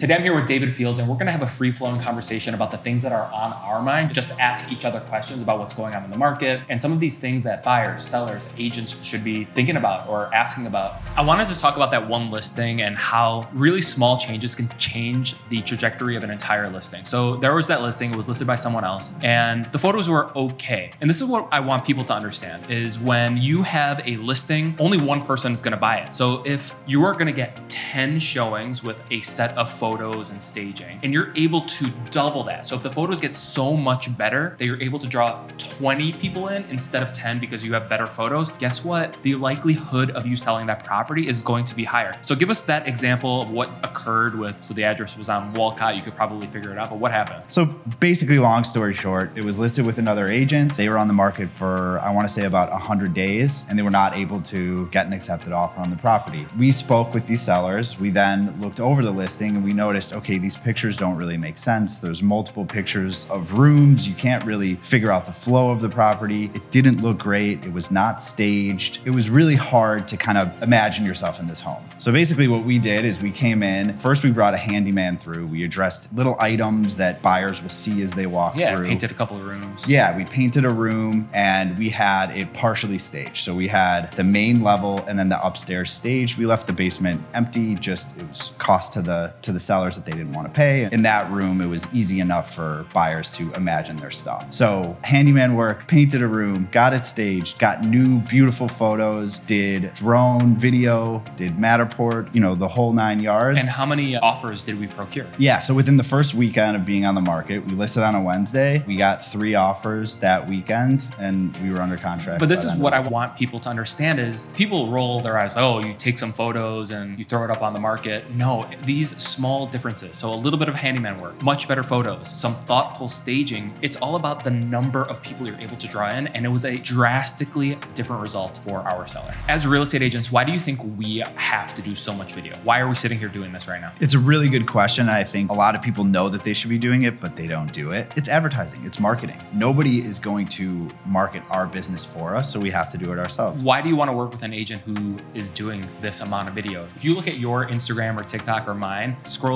Today I'm here with David Fields, and we're going to have a free-flowing conversation about the things that are on our mind. Just ask each other questions about what's going on in the market and some of these things that buyers, sellers, agents should be thinking about or asking about. I wanted to talk about that one listing and how really small changes can change the trajectory of an entire listing. So there was that listing, it was listed by someone else, and the photos were okay. And this is what I want people to understand is when you have a listing, only one person is going to buy it. So if you are going to get 10 showings with a set of photos and staging, and you're able to double that. So if the photos get so much better that you're able to draw 20 people in instead of 10 because you have better photos, guess what? The likelihood of you selling that property is going to be higher. So give us that example of what occurred with, so the address was on Walcott, you could probably figure it out, but what happened? So basically, long story short, it was listed with another agent. They were on the market for, I want to say about 100 days, and they were not able to get an accepted offer on the property. We spoke with these sellers. We then looked over the listing and we noticed, okay, these pictures don't really make sense. There's multiple pictures of rooms. You can't really figure out the flow of the property. It didn't look great. It was not staged. It was really hard to kind of imagine yourself in this home. So basically what we did is we came in, first we brought a handyman through. We addressed little items that buyers will see as they walk through. Yeah, painted a couple of rooms. Yeah, we painted a room and we had it partially staged. So we had the main level and then the upstairs staged. We left the basement empty, just it was cost to the sellers that they didn't want to pay. In that room, it was easy enough for buyers to imagine their stuff. So handyman work, painted a room, got it staged, got new beautiful photos, did drone video, did Matterport, the whole 9 yards. And how many offers did we procure? Yeah, so within the first weekend of being on the market, we listed on a Wednesday. We got 3 offers that weekend and we were under contract. But this is what I want people to understand is people roll their eyes, oh, you take some photos and you throw it up on the market. No, these small differences. So a little bit of handyman work, much better photos, some thoughtful staging. It's all about the number of people you're able to draw in. And it was a drastically different result for our seller. As real estate agents, why do you think we have to do so much video? Why are we sitting here doing this right now? It's a really good question. I think a lot of people know that they should be doing it, but they don't do it. It's advertising, it's marketing. Nobody is going to market our business for us, so we have to do it ourselves. Why do you want to work with an agent who is doing this amount of video? If you look at your Instagram or TikTok or mine, scroll,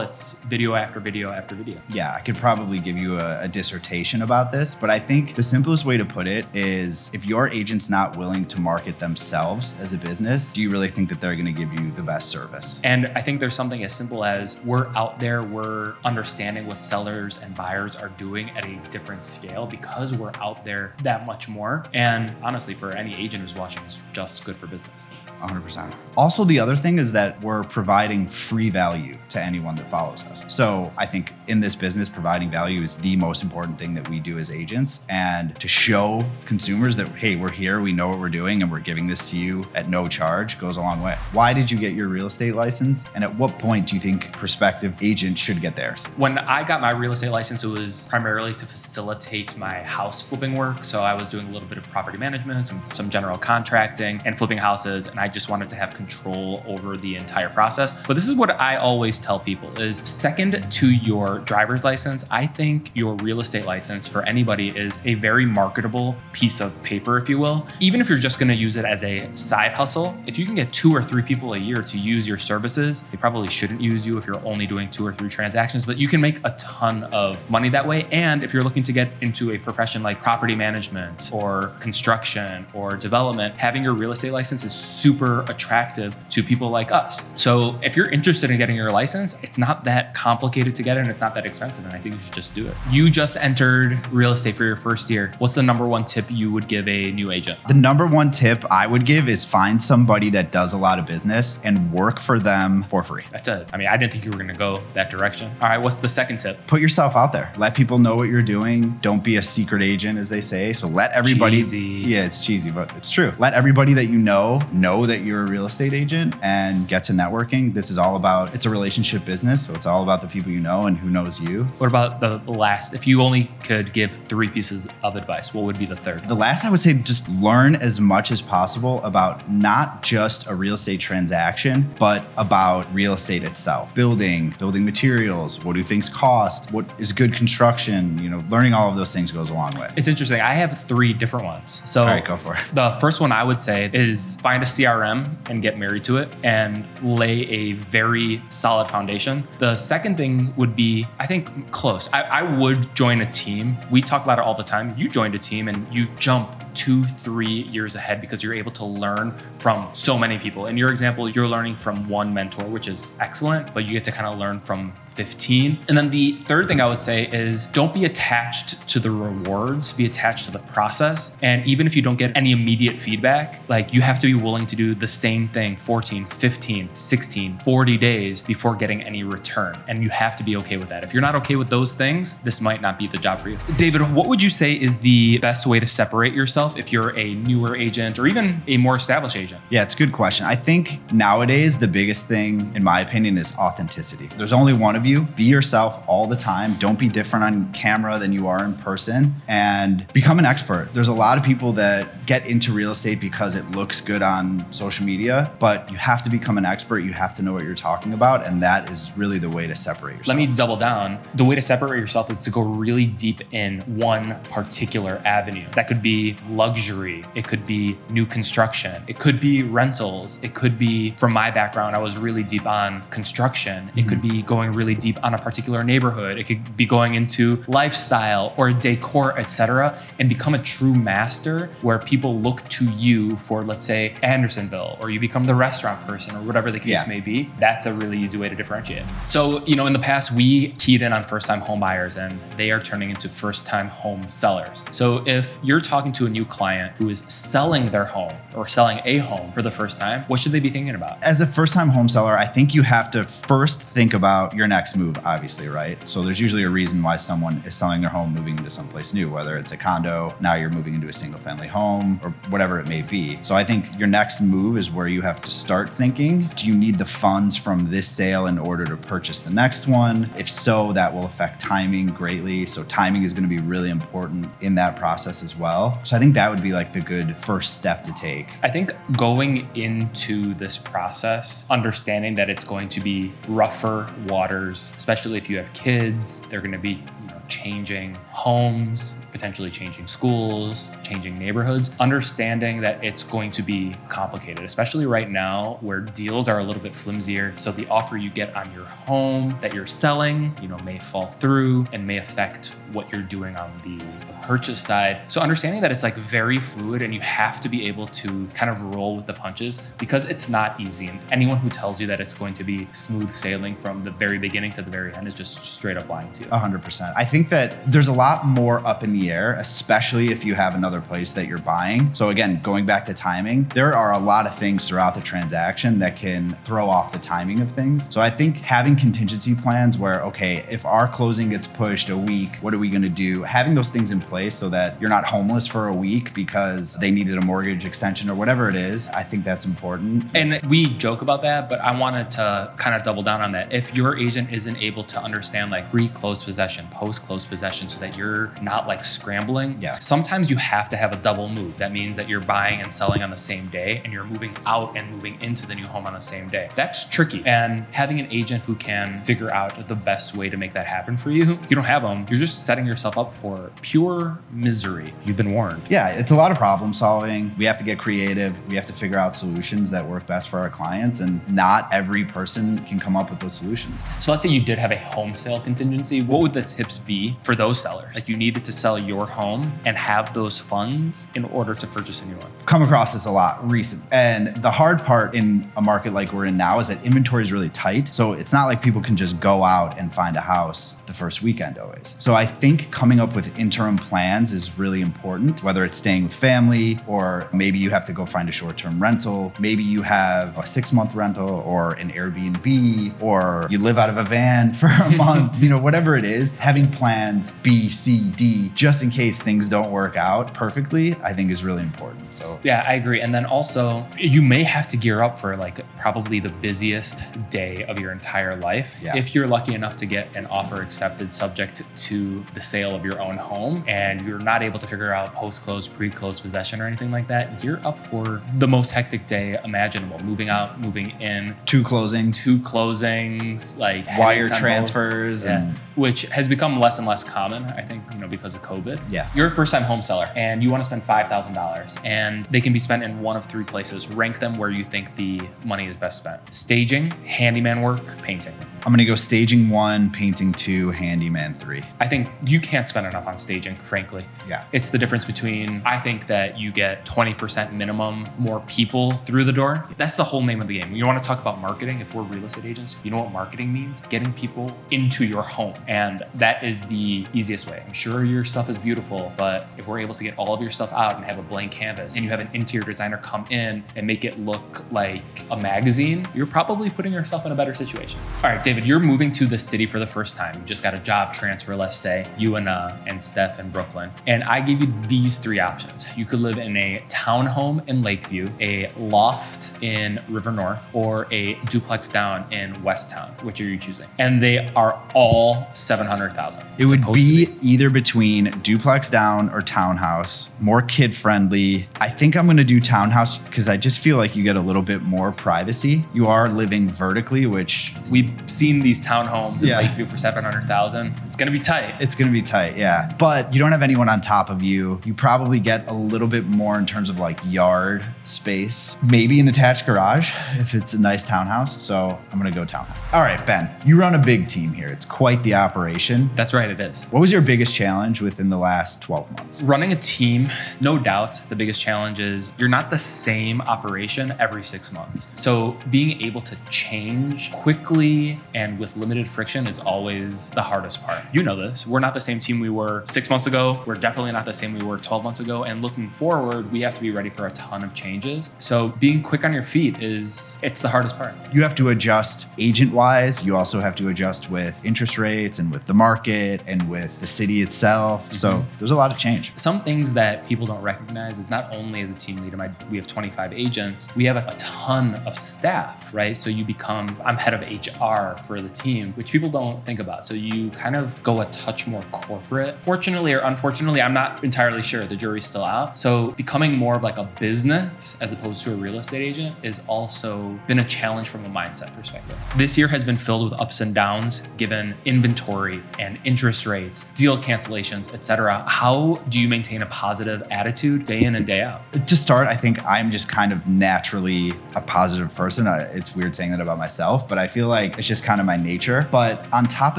it's video after video after video. Yeah, I could probably give you a dissertation about this, but I think the simplest way to put it is if your agent's not willing to market themselves as a business, do you really think that they're going to give you the best service? And I think there's something as simple as we're out there, we're understanding what sellers and buyers are doing at a different scale because we're out there that much more. And honestly, for any agent who's watching, it's just good for business. 100%. Also, the other thing is that we're providing free value to anyone that follows us. So I think in this business, providing value is the most important thing that we do as agents. And to show consumers that, hey, we're here, we know what we're doing, and we're giving this to you at no charge goes a long way. Why did you get your real estate license? And at what point do you think prospective agents should get theirs? When I got my real estate license, it was primarily to facilitate my house flipping work. So I was doing a little bit of property management, some general contracting and flipping houses. And I just wanted to have control over the entire process. But this is what I always tell people is second to your driver's license, I think your real estate license for anybody is a very marketable piece of paper, if you will. Even if you're just going to use it as a side hustle, if you can get 2 or 3 people a year to use your services, they probably shouldn't use you if you're only doing 2 or 3 transactions, but you can make a ton of money that way. And if you're looking to get into a profession like property management or construction or development, having your real estate license is super attractive to people like us. So if you're interested in getting your license, it's not that complicated to get it and it's not that expensive. And I think you should just do it. You just entered real estate for your first year. What's the number one tip you would give a new agent? The number one tip I would give is find somebody that does a lot of business and work for them for free. That's it. I mean, I didn't think you were going to go that direction. All right, what's the second tip? Put yourself out there. Let people know what you're doing. Don't be a secret agent, as they say. So let everybody. Cheesy. Yeah, it's cheesy, but it's true. Let everybody that you know that you're a real estate agent and get to networking. This is all about, it's a relationship business. So it's all about the people you know and who knows you. What about the last? If you only could give 3 pieces of advice, what would be the third? The last, I would say, just learn as much as possible about not just a real estate transaction, but about real estate itself. Building materials, what do things cost? What is good construction? Learning all of those things goes a long way. It's interesting. I have 3 different ones. So all right, go for it. The first one I would say is find a CRM and get married to it and lay a very solid foundation. The second thing would be, I think, close. I would join a team. We talk about it all the time. You joined a team and you jump 2-3 years ahead because you're able to learn from so many people. In your example, you're learning from one mentor, which is excellent, but you get to kind of learn from 15. And then the third thing I would say is don't be attached to the rewards, be attached to the process. And even if you don't get any immediate feedback, like you have to be willing to do the same thing 14, 15, 16, 40 days before getting any return. And you have to be okay with that. If you're not okay with those things, this might not be the job for you. David, what would you say is the best way to separate yourself if you're a newer agent or even a more established agent? Yeah, it's a good question. I think nowadays the biggest thing, in my opinion, is authenticity. There's only one of you. Be yourself all the time. Don't be different on camera than you are in person, and become an expert. There's a lot of people that get into real estate because it looks good on social media, but you have to become an expert. You have to know what you're talking about, and that is really the way to separate yourself. Let me double down. The way to separate yourself is to go really deep in one particular avenue. That could be luxury. It could be new construction. It could be rentals. It could be, from my background, I was really deep on construction. It could be going really deep on a particular neighborhood. It could be going into lifestyle or decor, etc., and become a true master where people look to you for, let's say, Andersonville, or you become the restaurant person or whatever the case may be. That's a really easy way to differentiate. So, in the past, we keyed in on first-time home buyers and they are turning into first-time home sellers. So if you're talking to a new client who is selling their home or selling a home for the first time, what should they be thinking about? As a first-time home seller, I think you have to first think about your next move, obviously, right? So there's usually a reason why someone is selling their home, moving into someplace new, whether it's a condo, now you're moving into a single-family home, or whatever it may be. So I think your next move is where you have to start thinking, do you need the funds from this sale in order to purchase the next one? If so, that will affect timing greatly. So timing is going to be really important in that process as well. So I think that would be like the good first step to take. I think going into this process, understanding that it's going to be rougher waters, especially if you have kids, they're going to be changing homes, potentially changing schools, changing neighborhoods, understanding that it's going to be complicated, especially right now where deals are a little bit flimsier. So the offer you get on your home that you're selling, may fall through and may affect what you're doing on the purchase side. So understanding that it's like very fluid and you have to be able to kind of roll with the punches because it's not easy. And anyone who tells you that it's going to be smooth sailing from the very beginning to the very end is just straight up lying to you. 100%. I think that there's a lot more up in the air, especially if you have another place that you're buying. So again, going back to timing, there are a lot of things throughout the transaction that can throw off the timing of things. So I think having contingency plans where, okay, if our closing gets pushed a week, what are we going to do? Having those things in place so that you're not homeless for a week because they needed a mortgage extension or whatever it is, I think that's important. And we joke about that, but I wanted to kind of double down on that. If your agent isn't able to understand like pre-close possession, post-close possession, so that you're not like scrambling, sometimes you have to have a double move. That means that you're buying and selling on the same day and you're moving out and moving into the new home on the same day. That's tricky. And having an agent who can figure out the best way to make that happen for you, you don't have them, you're just setting yourself up for pure misery. You've been warned. Yeah, it's a lot of problem solving. We have to get creative. We have to figure out solutions that work best for our clients, and not every person can come up with those solutions. So let's say you did have a home sale contingency. What would the tips be for those sellers? Like you needed to sell your home and have those funds in order to purchase a new one. Come across this a lot recently. And the hard part in a market like we're in now is that inventory is really tight. So it's not like people can just go out and find a house the first weekend always. So I think coming up with interim plans is really important, whether it's staying with family or maybe you have to go find a short-term rental. Maybe you have a 6-month rental or an Airbnb, or you live out of a van for a month, whatever it is. Having plans B, C, D, just in case things don't work out perfectly, I think is really important. So yeah, I agree. And then also you may have to gear up for like probably the busiest day of your entire life. Yeah. If you're lucky enough to get an offer accepted subject to the sale of your own home and you're not able to figure out post-close, pre-close possession or anything like that, gear up for the most hectic day imaginable. Moving out, moving in. 2 closings, like wire transfers, which has become less less and less common, I think, because of COVID. Yeah. You're a first-time home seller and you want to spend $5,000 and they can be spent in one of three places. Rank them where you think the money is best spent. Staging, handyman work, painting. I'm gonna go staging 1, painting 2, handyman 3. I think you can't spend enough on staging, frankly. Yeah. It's the difference between, I think that you get 20% minimum more people through the door. That's the whole name of the game. You want to talk about marketing? If we're real estate agents, you know what marketing means? Getting people into your home. And that is the easiest way. I'm sure your stuff is beautiful, but if we're able to get all of your stuff out and have a blank canvas and you have an interior designer come in and make it look like a magazine, you're probably putting yourself in a better situation. All right, David, you're moving to the city for the first time. You just got a job transfer, let's say, you and Steph in Brooklyn. And I gave you these three options. You could live in a townhome in Lakeview, a loft in River North, or a duplex down in West Town. Which are you choosing? And they are all $700,000. It would be either between duplex down or townhouse, more kid friendly. I think I'm gonna do townhouse because I just feel like you get a little bit more privacy. You are living vertically, which we've seen these townhomes in Lakeview for $700,000. It's gonna be tight. It's gonna be tight, yeah. But you don't have anyone on top of you. You probably get a little bit more in terms of like yard space, maybe an attached garage if it's a nice townhouse. So I'm gonna go townhouse. All right, Ben, you run a big team here. It's quite the operation. That's right, it is. What was your biggest challenge within the last 12 months? Running a team, no doubt, the biggest challenge is you're not the same operation every 6 months. So being able to change quickly and with limited friction is always the hardest part. You know this. We're not the same team we were 6 months ago. We're definitely not the same we were 12 months ago. And looking forward, we have to be ready for a ton of changes. So being quick on your feet it's the hardest part. You have to adjust agent-wise. You also have to adjust with interest rates and with the market and with the city itself. Mm-hmm. So there's a lot of change. Some things that people don't recognize is not only as a team leader, we have 25 agents, we have a ton of staff, right? So I'm head of HR for the team, which people don't think about. So you kind of go a touch more corporate. Fortunately or unfortunately, I'm not entirely sure. The jury's still out. So becoming more of like a business as opposed to a real estate agent is also been a challenge from a mindset perspective. This year has been filled with ups and downs given inventory and interest rates, deal cancellations, etc. How do you maintain a positive attitude day in and day out? To start, I think I'm just kind of naturally a positive person. It's weird saying that about myself, but I feel like it's just kind of my nature. But on top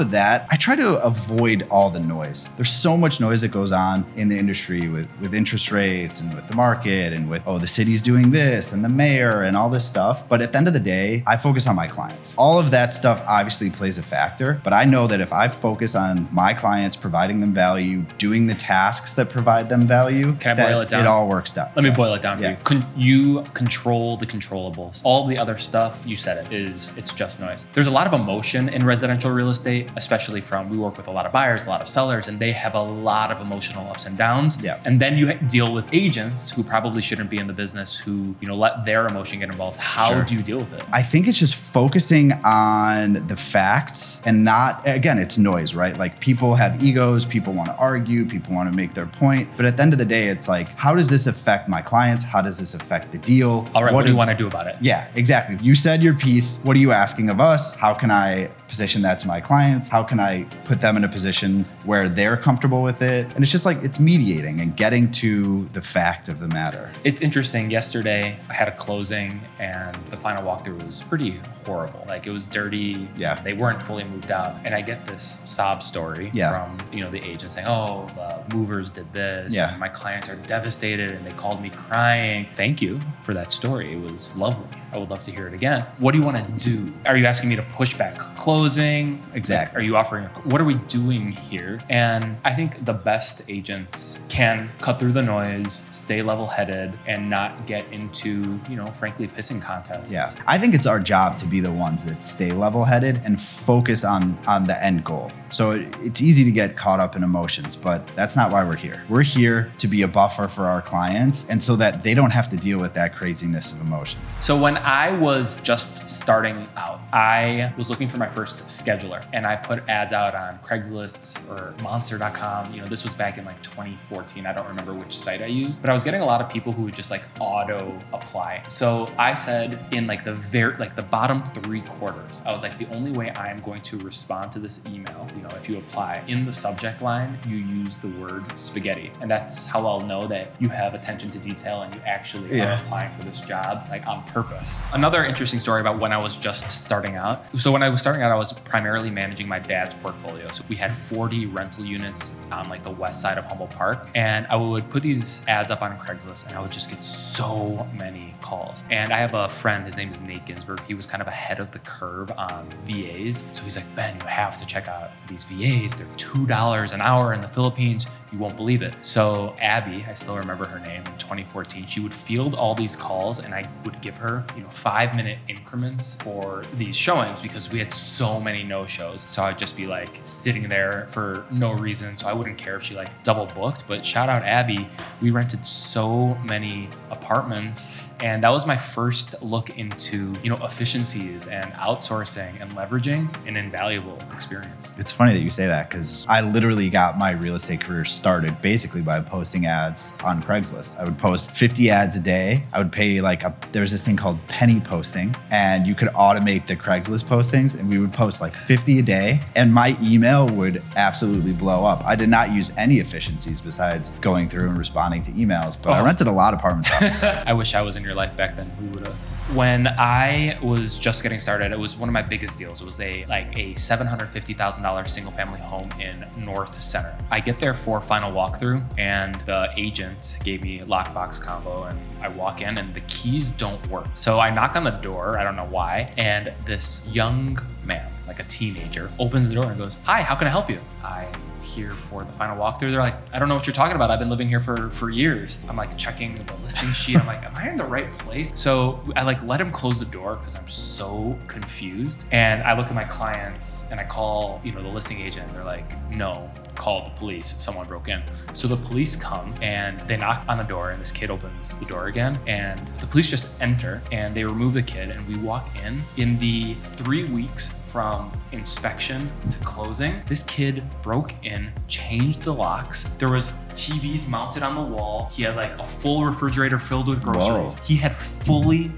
of that, I try to avoid all the noise. There's so much noise that goes on in the industry with interest rates and with the market and with, the city's doing this and the mayor and all this stuff. But at the end of the day, I focus on my clients. All of that stuff obviously plays a factor, but I know that if I focus on my clients, providing them value, doing the tasks that provide them value, can I boil it down? It all works out. Let me boil it down for you. You control the controllables. All the other stuff, you said it's just noise. There's a lot of emotion in residential real estate, especially we work with a lot of buyers, a lot of sellers, and they have a lot of emotional ups and downs. Yeah. And then you deal with agents who probably shouldn't be in the business who, let their emotion get involved. How do you deal with it? I think it's just focusing on the facts and not, again, it's noise, right? Like people have egos, people want to argue, people want to make their point. But at the end of the day, it's like, how does this affect my clients? How does this affect the deal? All right, what do you want to do about it? Yeah, exactly. You said your piece. What are you asking of us? How can I position that to my clients? How can I put them in a position where they're comfortable with it? And it's just like, it's mediating and getting to the fact of the matter. It's interesting. Yesterday, I had a closing and the final walkthrough was pretty horrible. Like it was dirty. Yeah. They weren't fully moved out. And I get this sob story from, the agent saying, the movers did this. Yeah. And my clients are devastated and they called me crying. Thank you for that story. It was lovely. I would love to hear it again. What do you want to do? Are you asking me to push back closing? Exactly. Are you offering, what are we doing here? And I think the best agents can cut through the noise, stay level-headed, and not get into, frankly, pissing contests. Yeah. I think it's our job to be the ones that stay level-headed and focus on the end goal. So it's easy to get caught up in emotions, but that's not why we're here. We're here to be a buffer for our clients and so that they don't have to deal with that craziness of emotion. So when when I was just starting out, I was looking for my first scheduler, and I put ads out on Craigslist or Monster.com. This was back in like 2014. I don't remember which site I used, but I was getting a lot of people who would just like auto apply. So I said in like the bottom 3 quarters, I was like, the only way I'm going to respond to this email, if you apply, in the subject line, you use the word spaghetti. And that's how I'll know that you have attention to detail and you actually are applying for this job, like on purpose. Another interesting story about when I was just starting out. So when I was starting out, I was primarily managing my dad's portfolio. So we had 40 rental units on like the west side of Humboldt Park. And I would put these ads up on Craigslist and I would just get so many calls. And I have a friend, his name is Nate Ginsberg. He was kind of ahead of the curve on VAs. So he's like, Ben, you have to check out these VAs. They're $2 an hour in the Philippines. You won't believe it. So Abby, I still remember her name, in 2014, she would field all these calls and I would give her 5-minute increments for these showings because we had so many no-shows. So I'd just be like sitting there for no reason. So I wouldn't care if she like double booked, but shout out Abby. We rented so many apartments. And that was my first look into, efficiencies and outsourcing and leveraging, an invaluable experience. It's funny that you say that because I literally got my real estate career started basically by posting ads on Craigslist. I would post 50 ads a day. I would pay there was this thing called penny posting, and you could automate the Craigslist postings, and we would post like 50 a day, and my email would absolutely blow up. I did not use any efficiencies besides going through and responding to emails, but I rented a lot of apartments out. I wish I was in your life back then. Who would have? When I was just getting started, it was one of my biggest deals. It was a $750,000 single family home in North Center. I get there for final walkthrough and the agent gave me a lockbox combo and I walk in and the keys don't work. So I knock on the door, I don't know why, and this young man, like a teenager, opens the door and goes, "Hi, how can I help you?" I'm here for the final walkthrough. They're like, "I don't know what you're talking about. I've been living here for years." I'm like checking the listing sheet. I'm like, am I in the right place? So I let him close the door because I'm so confused. And I look at my clients and I call, the listing agent. They're like, "No, call the police. Someone broke in." So the police come and they knock on the door and this kid opens the door again. And the police just enter and they remove the kid and we walk in. In the 3 weeks from inspection to closing, this kid broke in, changed the locks. There was TVs mounted on the wall. He had like a full refrigerator filled with groceries. Whoa. He had fully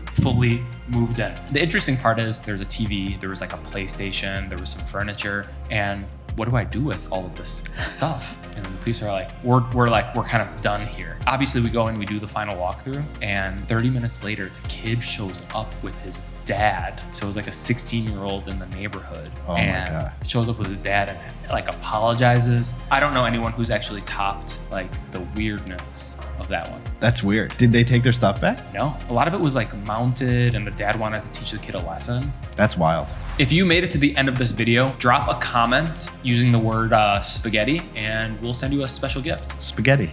moved in. The interesting part is there's a TV, there was like a PlayStation, there was some furniture, and what do I do with all of this stuff? And the police are like, we're kind of done here. Obviously we go in, we do the final walkthrough, and 30 minutes later, the kid shows up with his dad. So it was like a 16-year-old in the neighborhood. Oh my God. Shows up with his dad and like apologizes. I don't know anyone who's actually topped like the weirdness of that one. That's weird. Did they take their stuff back? No, a lot of it was like mounted and the dad wanted to teach the kid a lesson. That's wild. If you made it to the end of this video, drop a comment using the word spaghetti and we'll send you a special gift. Spaghetti.